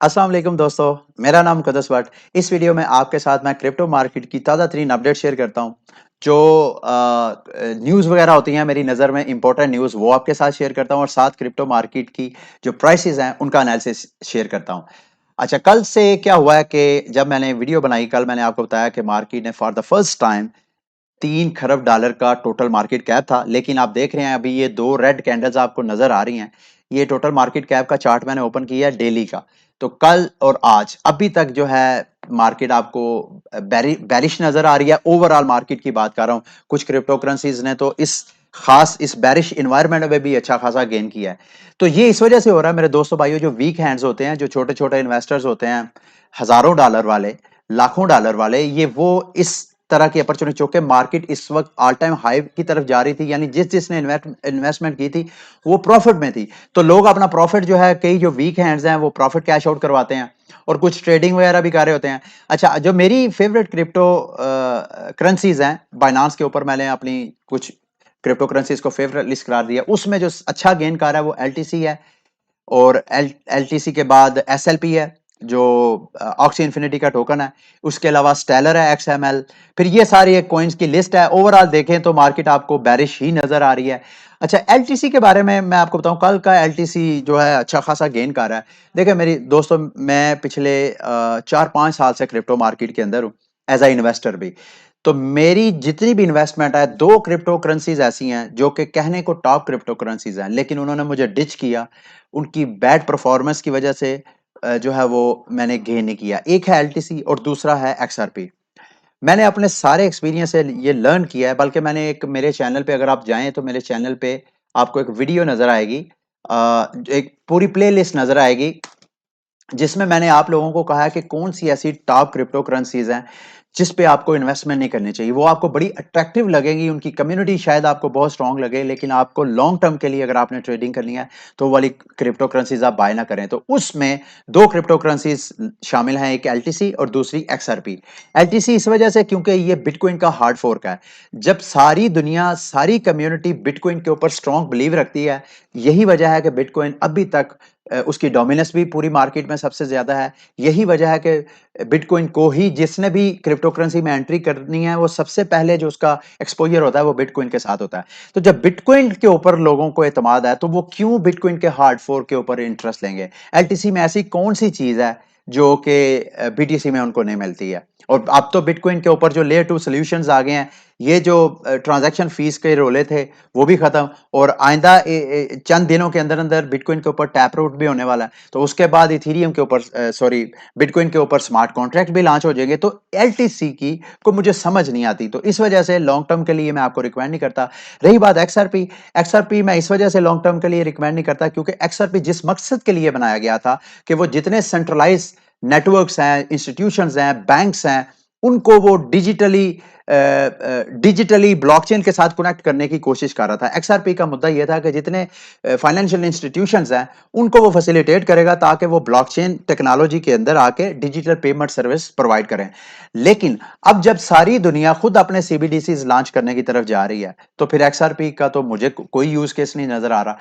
अस्सलाम वालेकुम दोस्तों, मेरा नाम कदस भट्ट। इस वीडियो में आपके साथ मैं क्रिप्टो मार्केट की ताज़ा तरीन अपडेट शेयर करता हूँ। जो न्यूज़ वगैरह होती हैं मेरी नज़र में इम्पोर्टेंट न्यूज़ वो आपके साथ शेयर करता हूँ और साथ क्रिप्टो मार्केट की जो प्राइसेस हैं उनका एनालिसिस शेयर करता हूँ। अच्छा, कल से क्या हुआ है कि जब मैंने वीडियो बनाई, कल मैंने आपको बताया कि मार्केट ने फॉर द फर्स्ट टाइम 3 खरब डॉलर का टोटल मार्केट कैप था, लेकिन आप देख रहे हैं अभी ये 2 रेड कैंडल्स आपको नज़र आ रही हैं। ये टोटल मार्केट कैप का चार्ट मैंने ओपन किया है डेली का। तो कल और आज अभी तक जो है मार्केट आपको बेरिश नज़र आ रही है। ओवरऑल मार्केट की बात कर रहा हूँ। कुछ क्रिप्टो करेंसीज ने तो इस बेरिश एनवायरनमेंट में भी अच्छा खासा गेन किया है। तो ये इस वजह से हो रहा है मेरे दोस्तों भाइयों, जो वीक हैंड्स होते हैं, जो छोटे-छोटे इन्वेस्टर्स होते हैं, हज़ारों डॉलर वाले, लाखों डॉलर वाले, ये वो इस तरह की अपॉर्चुनिटी, चूंकि मार्केट इस वक्त ऑल टाइम हाई की तरफ जा रही थी, यानी जिसने इन्वेस्टमेंट की थी वो प्रॉफिट में थी। तो लोग अपना प्रॉफिट जो है, कई जो वीक हैंड्स हैं वो प्रॉफिट कैश आउट करवाते हैं और कुछ ट्रेडिंग वगैरह भी कर रहे होते हैं। अच्छा, जो मेरी फेवरेट क्रिप्टो करेंसीज हैं, बाइनांस के ऊपर मैंने अपनी कुछ क्रिप्टो करेंसीज को फेवरेट लिस्ट करार दिया। उसमें जो अच्छा गेन कर रहा है वो एलटीसी है, और एलटीसी के बाद एसएलपी है जो ऑक्सी इन्फिनिटी का टोकन है। उसके अलावा स्टेलर है, एक्सएमएल। फिर ये सारी एक कॉइन्स की लिस्ट है। ओवरऑल देखें तो मार्केट आपको बेरिश ही नजर आ रही है। अच्छा, एलटीसी के बारे में मैं आपको बताऊं, कल का एलटीसी जो है अच्छा खासा गेन कर रहा है। देखिए मेरी दोस्तों, मैं पिछले 4-5 साल से क्रिप्टो मार्केट के अंदर हूं, एज अ इन्वेस्टर भी। तो मेरी जितनी भी इन्वेस्टमेंट है, 2 क्रिप्टो करेंसीज ऐसी हैं जो कि कहने को टॉप क्रिप्टो करेंसीज हैं, लेकिन उन्होंने मुझे डिच किया। उनकी बैड परफॉर्मेंस की वजह से जो है वो मैंने गेन नहीं किया। एक है एलटीसी और दूसरा है एक्सआरपी। मैंने अपने सारे एक्सपीरियंस से ये लर्न किया है, बल्कि मैंने एक मेरे चैनल पे, अगर आप जाएं तो मेरे चैनल पे आपको एक वीडियो नजर आएगी, एक पूरी प्लेलिस्ट नजर आएगी, जिसमें मैंने आप लोगों को कहा है कि कौन सी ऐसी टॉप क्रिप्टो करेंसीज हैं जिस पे आपको इन्वेस्टमेंट नहीं करनी चाहिए। वो आपको बड़ी अट्रैक्टिव लगेगी, उनकी कम्युनिटी शायद आपको बहुत स्ट्रांग लगे, लेकिन आपको लॉन्ग टर्म के लिए अगर आपने ट्रेडिंग करनी है तो वो वाली क्रिप्टो करेंसीज आप बाय ना करें। तो उसमें 2 क्रिप्टो करेंसीज शामिल हैं, एक एलटीसी और दूसरी एक्सआरपी। एलटीसी इस वजह से क्योंकि ये बिटकॉइन का हार्ड फोर्क है। जब सारी दुनिया, सारी कम्युनिटी बिटकॉइन के ऊपर स्ट्रांग बिलीव रखती है, यही वजह है कि बिटकॉइन अभी तक उसकी डोमिनेंस भी पूरी मार्केट में सबसे ज्यादा है। यही वजह है कि बिटकॉइन को ही, जिसने भी क्रिप्टो करेंसी में एंट्री करनी है, वो सबसे पहले जो उसका एक्सपोजर होता है वो बिटकॉइन के साथ होता है। तो जब बिटकॉइन के ऊपर लोगों को एतमाद है तो वो क्यों बिटकॉइन के हार्ड फोर्क के ऊपर इंटरेस्ट लेंगे। एलटीसी में ऐसी कौन सी चीज है जो कि बीटीसी में उनको नहीं मिलती है। और अब तो बिटकॉइन के ऊपर जो लेयर 2 सॉल्यूशंस आ गए हैं, ये जो ट्रांजैक्शन फीस के रोले थे वो भी खत्म, और आइंदा चंद दिनों के अंदर अंदर बिटकॉइन के ऊपर टैप रूट भी होने वाला है। तो उसके बाद इथीरियम के ऊपर, सॉरी, बिटकॉइन के ऊपर स्मार्ट कॉन्ट्रैक्ट भी लॉन्च हो जाएंगे। तो एलटीसी की को मुझे समझ नहीं आती, तो इस वजह से लॉन्ग टर्म के लिए मैं आपको रिकमेंड नहीं करता। रही बात एक्सआरपी, एक्सआरपी मैं इस वजह से लॉन्ग टर्म के लिए रिकमेंड नहीं करता क्योंकि एक्सआरपी जिस मकसद के लिए बनाया गया था कि वो जितने सेंट्रलाइज नेटवर्क्स हैं, इंस्टीट्यूशंस हैं, बैंक्स हैं, उनको वो डिजिटली ब्लॉकचेन के साथ कनेक्ट करने की कोशिश कर रहा था। एक्सआरपी का मुद्दा यह था कि जितने फाइनेंशियल इंस्टीट्यूशंस हैं उनको वो फैसिलिटेट करेगा ताकि वो ब्लॉकचेन टेक्नोलॉजी के अंदर आके डिजिटल पेमेंट सर्विस प्रोवाइड करें। लेकिन अब जब सारी दुनिया खुद अपने सीबीडीसी लॉन्च करने की तरफ जा रही है, तो फिर एक्सआरपी का तो मुझे कोई यूज केस नहीं नजर आ रहा।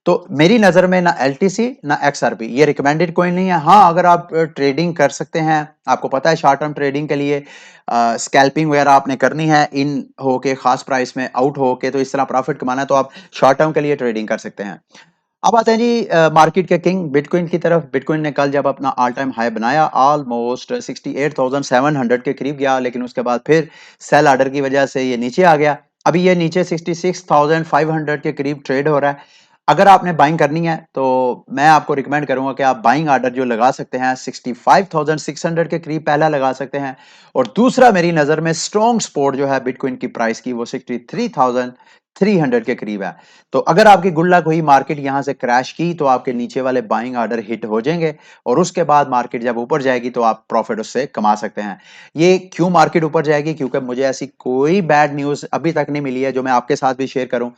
तो मेरी नजर में ना एलटीसी ना एक्सआरपी ये रिकमेंडेड कोइन नहीं है। हाँ, अगर आप ट्रेडिंग कर सकते हैं, आपको पता है शॉर्ट टर्म ट्रेडिंग के लिए स्कैल्पिंग वगैरह आपने करनी है, इन होके खास प्राइस में आउट होके, तो इस तरह प्रॉफिट कमाना है, तो आप शॉर्ट टर्म के लिए ट्रेडिंग कर सकते हैं। अब आते हैं जी मार्केट के किंग बिटकॉइन की तरफ। बिटकॉइन ने कल जब अपना ऑल टाइम हाई बनाया, ऑलमोस्ट 68,700 के करीब गया, लेकिन उसके बाद फिर सेल ऑर्डर की वजह से ये नीचे आ गया। अभी ये नीचे 66,500 के करीब ट्रेड हो रहा है। अगर आपने बाइंग करनी है तो मैं आपको रिकमेंड करूंगा कि आप बाइंग ऑर्डर जो लगा सकते हैं 65,600 के करीब पहला लगा सकते हैं। और दूसरा मेरी नजर में स्ट्रॉन्ग सपोर्ट जो है बिटकॉइन की प्राइस की, वो 63,300 के करीब है। तो अगर आपकी गुड लक हुई, मार्केट यहां से क्रैश की, तो आपके नीचे वाले बाइंग ऑर्डर हिट हो जाएंगे, और उसके बाद मार्केट जब ऊपर जाएगी तो आप प्रॉफिट उससे कमा सकते हैं। ये क्यों मार्केट ऊपर जाएगी, क्योंकि मुझे ऐसी कोई बैड न्यूज अभी तक नहीं मिली है जो मैं आपके साथ भी शेयर करूं,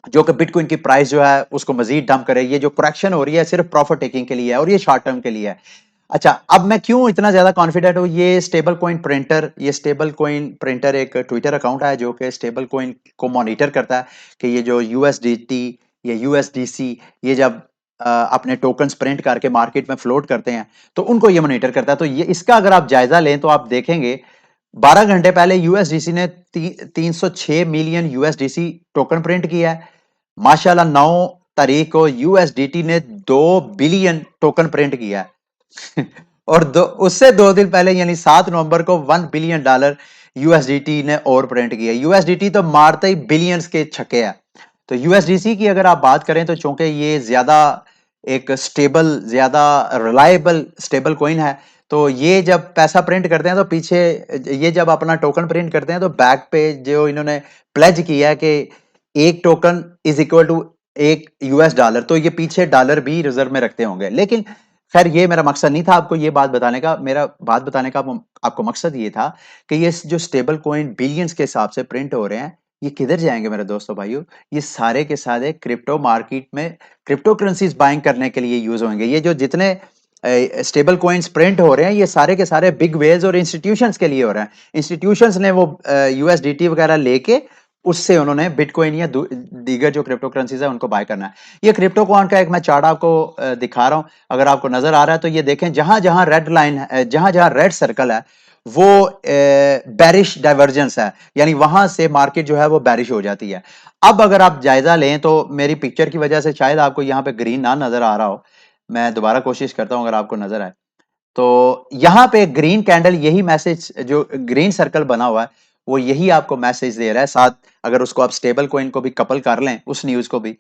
जो कि बिटकॉइन की प्राइस जो है उसको मजीद डंप करे। ये जो करेक्शन हो रही है सिर्फ प्रॉफिट टेकिंग के लिए है, और ये शॉर्ट टर्म के लिए है। अच्छा, अब मैं क्यों इतना ज्यादा कॉन्फिडेंट हूँ, ये स्टेबल कॉइन प्रिंटर एक ट्विटर अकाउंट है जो कि स्टेबल कॉइन को मॉनिटर करता है कि ये जो यूएसडीटी या यूएसडीसी, ये जब अपने टोकन्स प्रिंट करके मार्केट में फ्लोट करते हैं, तो उनको ये मॉनिटर करता है। तो ये इसका अगर आप जायजा लें तो आप देखेंगे 12 घंटे पहले यूएसडीसी ने 306 मिलियन यूएसडीसी टोकन प्रिंट किया है। माशाल्लाह 9 तारीख को यूएसडीटी ने 2 बिलियन टोकन प्रिंट किया है। और उससे 2 दिन पहले यानी 7 नवंबर को $1 बिलियन यूएसडीटी ने और प्रिंट किया। यूएसडीटी तो मारते ही बिलियंस के छक्के है। तो यूएसडीसी की अगर आप बात करें तो चूंकि ये ज्यादा एक स्टेबल, ज्यादा रिलायबल स्टेबल कॉइन है, तो ये जब पैसा प्रिंट करते हैं तो पीछे, ये जब अपना टोकन प्रिंट करते हैं तो बैक पे जो इन्होंने प्लेज किया है कि एक टोकन इज इक्वल टू $1, तो ये पीछे डॉलर भी रिजर्व में रखते होंगे। लेकिन खैर ये मेरा मकसद नहीं था आपको ये बात बताने का। मेरा बात बताने का आपको मकसद ये था कि ये जो स्टेबल कॉइन बिलियंस के हिसाब से प्रिंट हो रहे हैं, ये किधर जाएंगे मेरे दोस्तों भाइयों? ये सारे के सारे क्रिप्टो मार्केट में क्रिप्टो करेंसीज बाइंग करने के लिए यूज होंगे। ये जो जितने स्टेबल कॉइन्स प्रिंट हो रहे हैं, ये सारे के सारे बिग वेल्स और इंस्टीट्यूशंस के लिए हो रहे हैं। इंस्टीट्यूशंस ने वो यूएसडीटी वगैरह लेके उससे उन्होंने बिटकॉइन या दीगर जो क्रिप्टो करेंसीज है उनको बाय करना है। ये क्रिप्टो कॉइन का एक मैं चार्ट आपको दिखा रहा हूं, अगर आपको नजर आ रहा है तो ये देखें, जहां जहां रेड लाइन है, जहां जहां रेड सर्कल है, वो बैरिश डाइवर्जेंस है, यानी वहां से मार्केट जो है वो बैरिश हो जाती है। अब अगर आप जायजा लें तो मेरी पिक्चर की वजह से शायद आपको यहाँ पे ग्रीन ना नजर आ रहा हो, मैं दोबारा कोशिश करता हूं अगर आपको नजर आए तो। यहां पे ग्रीन कैंडल यही मैसेज, जो ग्रीन सर्कल बना हुआ है वो यही आपको मैसेज दे रहा है। साथ अगर उसको आप स्टेबल कॉइन को भी कपल कर लें, उस न्यूज को भी,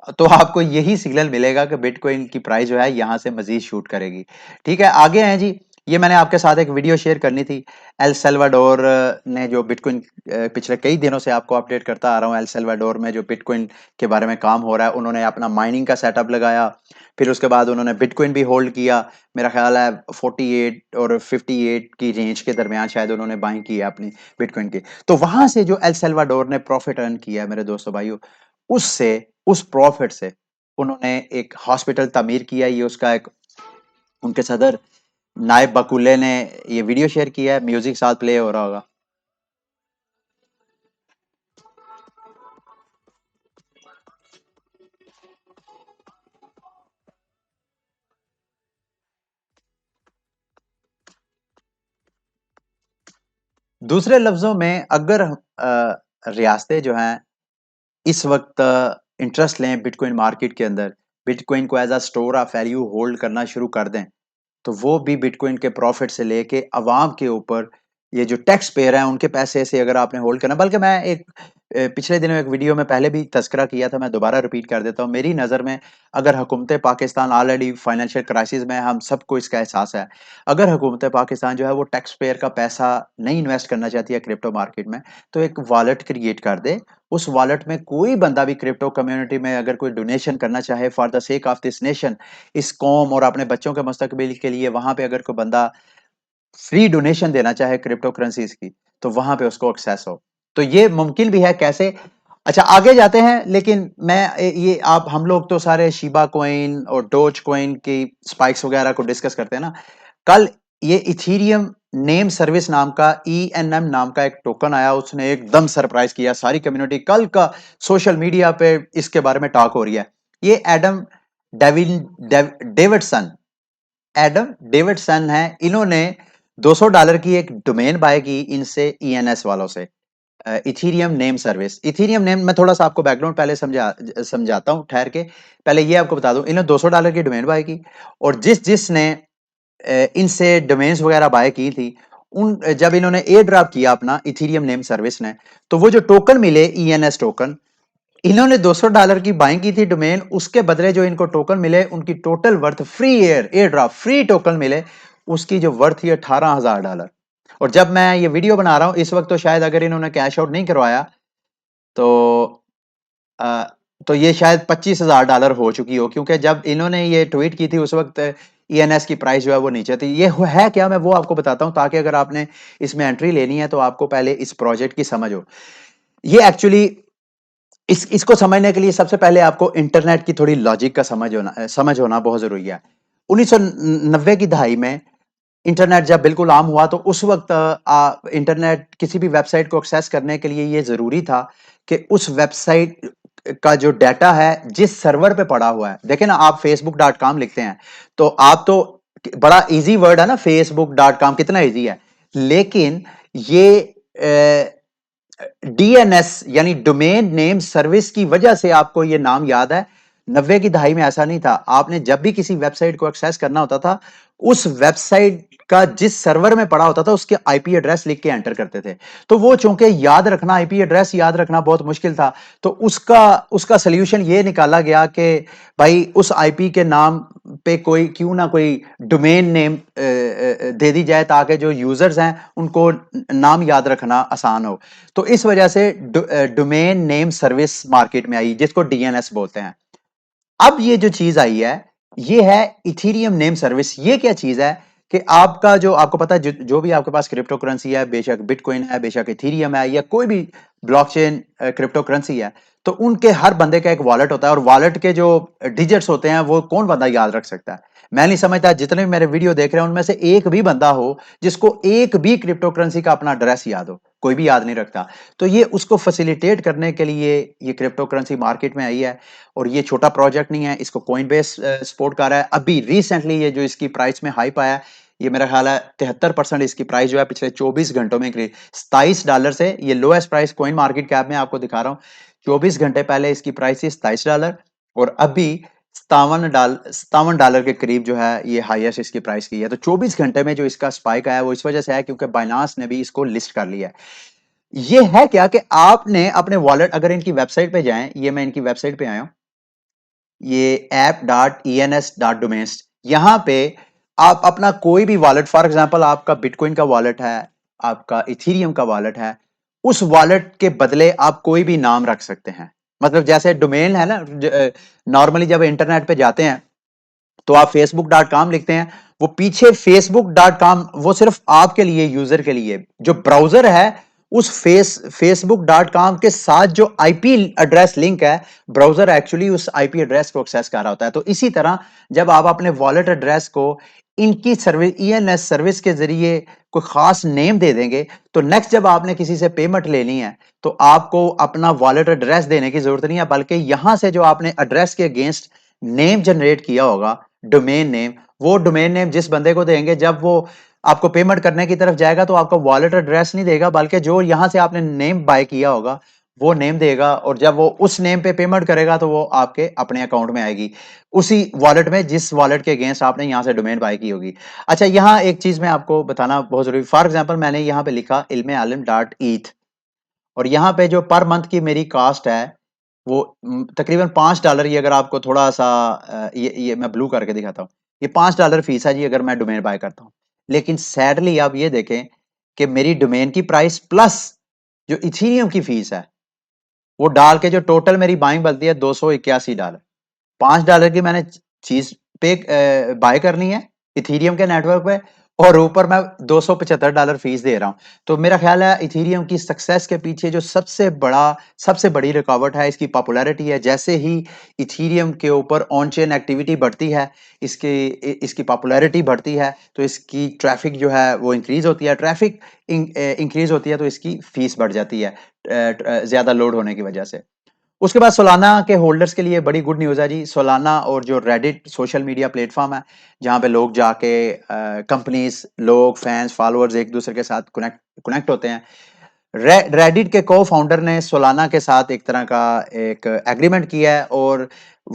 तो आपको यही सिग्नल मिलेगा कि बिटकॉइन की प्राइस जो है यहां से मजीद शूट करेगी। ठीक है, आगे हैं जी। ये मैंने आपके साथ एक वीडियो शेयर करनी थी। एल सल्वाडोर ने जो बिटकॉइन, पिछले कई दिनों से आपको अपडेट करता आ रहा हूँ, एल सल्वाडोर में जो बिटकॉइन के बारे में काम हो रहा है, उन्होंने अपना माइनिंग का सेटअप लगाया, फिर उसके बाद उन्होंने बिटकॉइन भी होल्ड किया। मेरा ख्याल है 48 और 58 की रेंज के दरमियान शायद उन्होंने बाइंग की है अपनी बिटकॉइन की। तो वहां से जो एल सल्वाडोर ने प्रॉफिट अर्न किया है मेरे दोस्तों भाइयों, उससे, उस प्रॉफिट से उन्होंने एक हॉस्पिटल तामीर किया। ये उसका एक, उनके सदर नायब बकुले ने ये वीडियो शेयर किया है, म्यूजिक साथ प्ले हो रहा होगा। दूसरे लफ्जों में अगर रियासतें जो हैं इस वक्त इंटरेस्ट लें बिटकॉइन मार्केट के अंदर, बिटकॉइन को as a store of value hold करना शुरू कर दें, तो वो भी बिटकॉइन के प्रॉफिट से लेके अवाम के ऊपर, ये जो टैक्स पेयर हैं उनके पैसे से अगर आपने होल्ड करना, बल्कि मैं एक पिछले दिनों एक वीडियो में पहले भी तस्करा किया था, मैं दोबारा रिपीट कर देता हूँ। मेरी नज़र में अगर हुकूमत पाकिस्तान ऑलरेडी फाइनेंशियल क्राइसिस में, हम सबको इसका एहसास है, अगर हुकूमत पाकिस्तान जो है वो टैक्स पेयर का पैसा नहीं इन्वेस्ट करना चाहती है क्रिप्टो मार्केट में, तो एक वॉलेट क्रिएट कर दे। उस वॉलेट में कोई बंदा भी क्रिप्टो कम्युनिटी में अगर कोई डोनेशन करना चाहे for the sake of this nation, इस कौम और अपने बच्चों के मुस्तकबिल के लिए, वहां पे अगर कोई बंदा फ्री डोनेशन देना चाहे क्रिप्टो करेंसीज की, तो वहां पे उसको एक्सेस हो। तो ये मुमकिन भी है। कैसे? अच्छा, आगे जाते हैं। लेकिन मैं ये, आप हम लोग तो सारे शिबा कॉइन और डोज कॉइन की स्पाइक्स वगैरह को डिस्कस करते हैं ना। कल ये इथीरियम नेम सर्विस नाम का, ENM नाम का एक टोकन आया, उसने एकदम सरप्राइज किया सारी कम्युनिटी। कल का सोशल मीडिया पे इसके बारे में टॉक हो रही है। ये एडम डेविडसन, एडम डेविडसन है, इन्होंने $200 की एक डोमेन बाय की इनसे, ENS वालों से, Ethereum name service. Ethereum name, मैं थोड़ा सा आपको बैकग्राउंड पहले समझाता हूँ ठहर के। पहले ये आपको बता दूं, इन्होंने $200 की डोमेन बाय की, और जिसने इनसे डोमेन्स वगैरह बाय की थी, उन जब इन्होंने एयर ड्रॉप किया अपना इथीरियम नेम सर्विस ने, तो वो जो टोकन मिले, ENS टोकन, इन्होंने $200 की बाइंग की थी डोमेन, उसके बदले जो इनको टोकन मिले, उनकी total worth, free air drop free token मिले, उसकी जो वर्थ थी $18,000। और जब मैं ये वीडियो बना रहा हूं इस वक्त, तो शायद अगर इन्होंने कैश आउट नहीं करवाया तो अ, तो ये शायद $25,000 हो चुकी हो, क्योंकि जब इन्होंने ये ट्वीट की थी उस वक्त ENS की प्राइस जो है वो नीचे थी। ये है क्या, मैं वो आपको बताता हूं, ताकि अगर आपने इसमें एंट्री लेनी है तो आपको पहले इस प्रोजेक्ट की समझ हो। ये एक्चुअली, इसको समझने के लिए सबसे पहले आपको इंटरनेट की थोड़ी लॉजिक का समझ होना बहुत जरूरी है। 1990 की दहाई में इंटरनेट जब बिल्कुल आम हुआ, तो उस वक्त इंटरनेट, किसी भी वेबसाइट को एक्सेस करने के लिए ये जरूरी था कि उस वेबसाइट का जो डाटा है जिस सर्वर पे पड़ा हुआ है, देखें ना, आप facebook.com लिखते हैं तो आप तो बड़ा इजी वर्ड है ना, facebook.com कितना इजी है, लेकिन ये डीएनएस यानी डोमेन नेम सर्विस की वजह से आपको ये नाम याद है। 90 की दहाई में ऐसा नहीं था, आपने जब भी किसी वेबसाइट को एक्सेस करना होता था, उस वेबसाइट का जिस सर्वर में पड़ा होता था उसके आईपी एड्रेस लिख के एंटर करते थे। तो वो चूंकि याद रखना, आईपी एड्रेस याद रखना बहुत मुश्किल था, तो उसका उसका सोल्यूशन ये निकाला गया कि भाई उस आईपी के नाम पे कोई क्यों ना कोई डोमेन नेम दे दी जाए ताकि जो यूजर्स हैं उनको नाम याद रखना आसान हो। तो इस वजह से डोमेन नेम सर्विस मार्केट में आई जिसको डीएनएस बोलते हैं। अब ये जो चीज आई है ये है इथीरियम नेम सर्विस। ये क्या चीज है कि आपका जो आपको पता है जो भी आपके पास क्रिप्टो करेंसी है, बेशक बिटकॉइन है, बेशक इथीरियम है, या कोई भी ब्लॉकचेन क्रिप्टो करेंसी है, तो उनके हर बंदे का एक वॉलेट होता है और वॉलेट के जो डिजिट्स होते हैं वो कौन बंदा याद रख सकता है। मैं नहीं समझता जितने भी मेरे वीडियो देख रहे हैं उनमें से एक भी बंदा हो जिसको एक भी क्रिप्टो करेंसी का अपना एड्रेस याद हो, कोई भी याद नहीं रखता। तो ये उसको फैसिलिटेट करने के लिए ये क्रिप्टो करेंसी मार्केट में आई है। और ये छोटा प्रोजेक्ट नहीं है, इसको कोइनबेस सपोर्ट कर रहा है। अभी रिसेंटली ये जो इसकी प्राइस में हाइप आया, ये मेरा ख्याल है 73% इसकी प्राइस जो है पिछले 24 घंटों में इंक्रीज, $27 से ये lowest price coin market cap में आपको दिखा रहा हूँ। 24 घंटे पहले इसकी प्राइस थी $27 और अभी $57 के करीब जो है ये हाईएस्ट इसकी प्राइस की है। तो 24 घंटे में जो इसका स्पाइक आया वो इस वजह से है क्योंकि बाइनांस ने भी इसको लिस्ट कर लिया है। ये है क्या कि आपने अपने वॉलेट, अगर इनकी वेबसाइट पे जाएं, ये मैं इनकी वेबसाइट पे आया हूं, ये app.ens.domains, यहां पे आप अपना कोई भी वॉलेट, फॉर एग्जांपल आपका बिटकॉइन का वॉलेट है, आपका इथीरियम का वॉलेट है, उस वॉलेट के बदले आप कोई भी नाम रख सकते हैं। मतलब जैसे डोमेन है ना, नॉर्मली जब इंटरनेट पे जाते हैं तो आप facebook.com लिखते हैं, वो पीछे facebook.com वो सिर्फ आपके लिए, यूजर के लिए, जो ब्राउजर है उस facebook.com के साथ जो आईपी एड्रेस लिंक है, ब्राउजर एक्चुअली उस आईपी एड्रेस को एक्सेस कर रहा होता है। तो इसी तरह जब आप अपने वॉलेट एड्रेस को इनकी सर्विस, ईएनएस सर्विस के जरिए कोई खास नेम दे देंगे, तो नेक्स्ट जब आपने किसी से पेमेंट लेनी है तो आपको अपना वॉलेट एड्रेस देने की जरूरत नहीं है, बल्कि यहां से जो आपने एड्रेस के अगेंस्ट नेम जनरेट किया होगा, डोमेन नेम, वो डोमेन नेम जिस बंदे को देंगे, जब वो आपको पेमेंट करने की तरफ जाएगा तो आपका वॉलेट एड्रेस नहीं देगा, बल्कि जो यहां से आपने नेम बाय किया होगा वो नेम देगा। और जब वो उस नेम पे पेमेंट करेगा तो वो आपके अपने अकाउंट में आएगी, उसी वॉलेट में जिस वॉलेट के अगेंस्ट आपने यहां से डोमेन बाय की होगी। अच्छा, यहां एक चीज मैं आपको बताना बहुत जरूरी, फॉर एग्जाम्पल मैंने यहां पे लिखा ilm-alim.eth और यहाँ पे जो पर मंथ की मेरी कास्ट है वो तकरीबन $5। ये अगर आपको थोड़ा सा ये मैं ब्लू करके दिखाता हूँ, ये $5 फीस है जी अगर मैं डोमेन बाय करता हूँ। लेकिन सैडली आप ये देखें कि मेरी डोमेन की प्राइस प्लस जो इथीरियम की फीस है वो डाल के जो टोटल मेरी बाइंग बनती है $281। $5 की मैंने चीज पे बाय करनी है इथीरियम के नेटवर्क पे, और ऊपर मैं $275 फीस दे रहा हूं। तो मेरा ख्याल है इथीरियम की सक्सेस के पीछे जो सबसे बड़ी रुकावट है इसकी पॉपुलैरिटी है। जैसे ही इथीरियम के ऊपर ऑन चेन एक्टिविटी बढ़ती है, इसकी इसकी पॉपुलैरिटी बढ़ती है, तो इसकी ट्रैफिक जो है वो इंक्रीज होती है, ट्रैफिक इंक्रीज होती है तो इसकी फीस बढ़ जाती है ज्यादा लोड होने की वजह से। उसके बाद सोलाना के होल्डर्स के लिए बड़ी गुड न्यूज़ है जी। सोलाना और जो रेडिट सोशल मीडिया प्लेटफॉर्म है जहाँ पे लोग जाके कंपनीज, लोग, फैंस, फॉलोअर्स एक दूसरे के साथ कनेक्ट होते हैं। रेडिट के को फाउंडर ने सोलाना के साथ एक तरह का एक एग्रीमेंट किया है और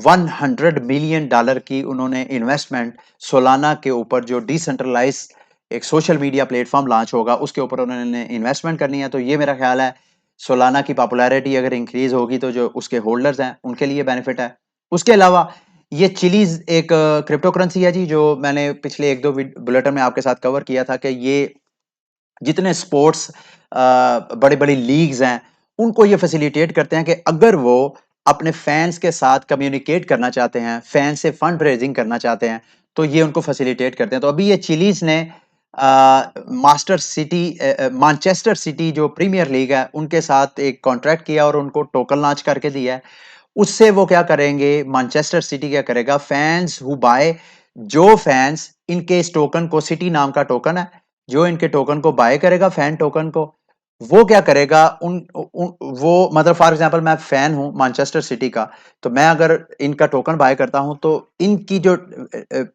$100 मिलियन की उन्होंने इन्वेस्टमेंट सोलाना के ऊपर, जो डिसेंट्रलाइज एक सोशल मीडिया प्लेटफॉर्म लॉन्च होगा उसके ऊपर उन्होंने इन्वेस्टमेंट करनी है। तो ये मेरा ख्याल है सोलाना की पॉपुलैरिटी अगर इंक्रीज होगी तो जो उसके होल्डर्स हैं उनके लिए बेनिफिट है। उसके अलावा ये चिलीज एक क्रिप्टो करेंसी है जी, जो मैंने पिछले एक दो बुलेटिन में आपके साथ कवर किया था कि ये जितने स्पोर्ट्स बड़ी बड़ी लीग्स हैं उनको ये फैसिलिटेट करते हैं कि अगर वो अपने फैंस के साथ कम्युनिकेट करना चाहते हैं, फैंस से फंड रेजिंग करना चाहते हैं, तो ये उनको फैसिलिटेट करते हैं। तो अभी ये चिलीज ने मास्टर सिटी मैनचेस्टर सिटी जो प्रीमियर लीग है उनके साथ एक कॉन्ट्रैक्ट किया और उनको टोकन लॉन्च करके दिया है। उससे वो क्या करेंगे, मैनचेस्टर सिटी क्या करेगा, फैंस हु बाय, जो फैंस इनके इस टोकन को, सिटी नाम का टोकन है, जो इनके टोकन को बाय करेगा, फैन टोकन को, वो क्या करेगा वो मतलब फॉर एग्जांपल मैं फैन हूं मैनचेस्टर सिटी का, तो मैं अगर इनका टोकन बाय करता हूं तो इनकी जो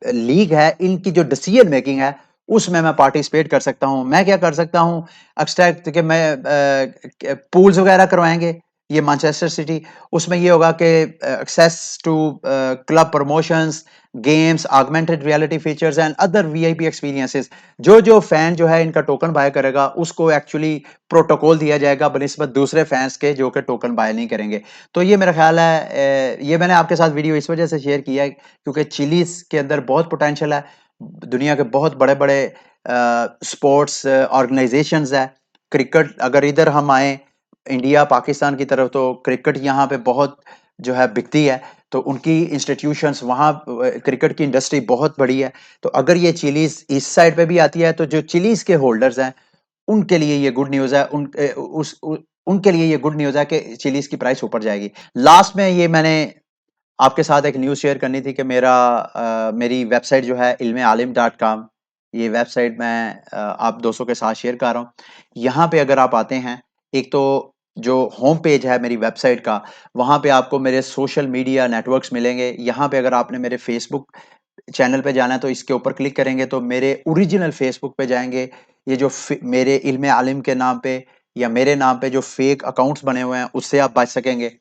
लीग है, इनकी जो डिसीजन मेकिंग है, उसमें मैं पार्टिसिपेट कर सकता हूं। मैं क्या कर सकता हूं, एक्सट्रैक्ट के मैं पूल्स वगैरह करवाएंगे ये मैनचेस्टर सिटी, उसमें ये होगा कि access to club promotions, games, augmented reality features and other VIP experiences. जो जो फैन जो है इनका टोकन बाय करेगा उसको एक्चुअली प्रोटोकॉल दिया जाएगा बनिस्बत दूसरे फैंस के जो कि टोकन बाय नहीं करेंगे। तो ये मेरा ख्याल है, ये मैंने आपके साथ वीडियो इस वजह से शेयर किया है क्योंकि चिलीज के अंदर बहुत पोटेंशियल है। दुनिया के बहुत बड़े बड़े स्पोर्ट्स ऑर्गेनाइजेशंस है। क्रिकेट अगर इधर हम आए इंडिया पाकिस्तान की तरफ, तो क्रिकेट यहाँ पे बहुत जो है बिकती है। तो उनकी इंस्टीट्यूशंस वहाँ, क्रिकेट की इंडस्ट्री बहुत बड़ी है। तो अगर ये चिलीज इस साइड पे भी आती है तो जो चिलीज के होल्डर्स हैं उनके लिए ये गुड न्यूज़ है। उनके लिए ये गुड न्यूज़ है कि चिलीज की प्राइस ऊपर जाएगी। लास्ट में ये मैंने आपके साथ एक न्यूज़ शेयर करनी थी कि मेरी वेबसाइट जो है ilm-alim.com, ये वेबसाइट मैं आप दोस्तों के साथ शेयर कर रहा हूँ। यहाँ पे अगर आप आते हैं, एक तो जो होम पेज है मेरी वेबसाइट का, वहाँ पे आपको मेरे सोशल मीडिया नेटवर्क्स मिलेंगे। यहाँ पे अगर आपने मेरे फेसबुक चैनल पे जाना है तो इसके ऊपर क्लिक करेंगे तो मेरे ओरिजिनल फेसबुक पे जाएंगे। ये जो मेरे इल्म आलिम के नाम पे या मेरे नाम पे जो फेक अकाउंट्स बने हुए हैं उससे आप बच सकेंगे।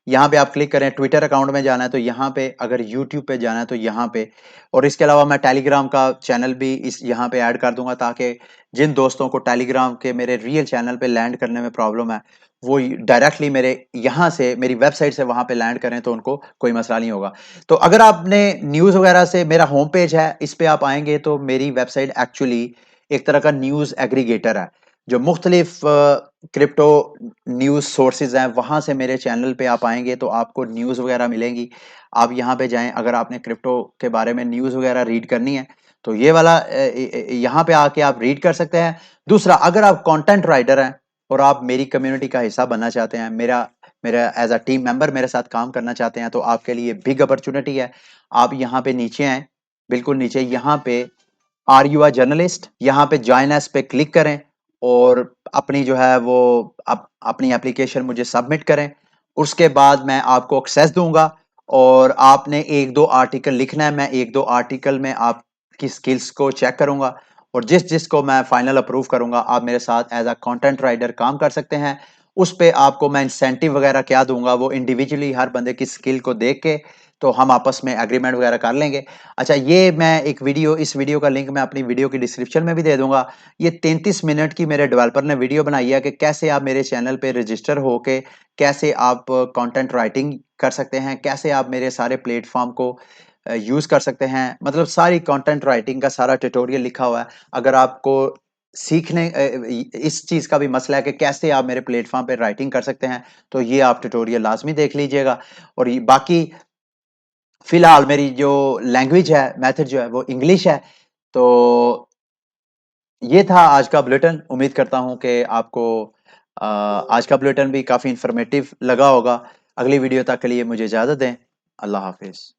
यहाँ पे आप क्लिक करें। ट्विटर अकाउंट में जाना है तो यहाँ पे, अगर यूट्यूब पे जाना है तो यहाँ पे, और इसके अलावा मैं टेलीग्राम का चैनल भी इस यहाँ पे ऐड कर दूंगा ताकि जिन दोस्तों को टेलीग्राम के मेरे रियल चैनल पे लैंड करने में प्रॉब्लम है वो डायरेक्टली मेरे यहाँ से, मेरी वेबसाइट से वहां पे लैंड करें तो उनको कोई मसला नहीं होगा। तो अगर आपने न्यूज़ वगैरह से, मेरा होम पेज है इस पे आप आएंगे तो मेरी वेबसाइट एक्चुअली एक तरह का न्यूज़ एग्रीगेटर है। जो मुख्तलिफ क्रिप्टो न्यूज़ सोर्सेज हैं वहां से मेरे चैनल पे आप आएंगे तो आपको न्यूज़ वगैरह मिलेंगी। आप यहाँ पे जाएं, अगर आपने क्रिप्टो के बारे में न्यूज़ वगैरह रीड करनी है तो ये वाला यहाँ पे आके आप रीड कर सकते हैं। दूसरा, अगर आप कंटेंट राइटर हैं और आप मेरी कम्युनिटी का हिस्सा बनना चाहते हैं, मेरा मेरा एज अ टीम मेंबर मेरे साथ काम करना चाहते हैं, तो आपके लिए बिग अपॉर्चुनिटी है। आप यहाँ पे नीचे आए, बिल्कुल नीचे यहाँ पे आर यू अ जर्नलिस्ट, यहाँ पे ज्वाइन एस पे क्लिक करें और अपनी जो है वो अपनी एप्लीकेशन मुझे सबमिट करें। उसके बाद मैं आपको एक्सेस दूंगा और आपने एक दो आर्टिकल लिखना है। मैं एक दो आर्टिकल में आपकी स्किल्स को चेक करूंगा और जिस जिसको मैं फाइनल अप्रूव करूंगा आप मेरे साथ एज अ कंटेंट राइटर काम कर सकते हैं। उस पे आपको मैं इंसेंटिव वगैरह क्या दूंगा वो इंडिविजुअली हर बंदे की स्किल को देख के तो हम आपस में एग्रीमेंट वगैरह कर लेंगे। अच्छा, ये मैं एक वीडियो, इस वीडियो का लिंक मैं अपनी वीडियो की डिस्क्रिप्शन में भी दे दूंगा। ये 33 मिनट की मेरे डेवलपर ने वीडियो बनाई है कि कैसे आप मेरे चैनल पे रजिस्टर होके कैसे आप कंटेंट राइटिंग कर सकते हैं, कैसे आप मेरे सारे प्लेटफॉर्म को यूज कर सकते हैं। मतलब सारी कंटेंट राइटिंग का सारा ट्यूटोरियल लिखा हुआ है। अगर आपको सीखने इस चीज का भी मसला है कि कैसे आप मेरे प्लेटफॉर्म पे राइटिंग कर सकते हैं तो ये आप ट्यूटोरियल लाजमी देख लीजिएगा। और ये बाकी फिलहाल मेरी जो लैंग्वेज है, मेथड जो है वो इंग्लिश है। तो ये था आज का बुलेटिन। उम्मीद करता हूं कि आपको आज का बुलेटिन भी काफी इंफॉर्मेटिव लगा होगा। अगली वीडियो तक के लिए मुझे इजाजत दें। अल्लाह हाफिज।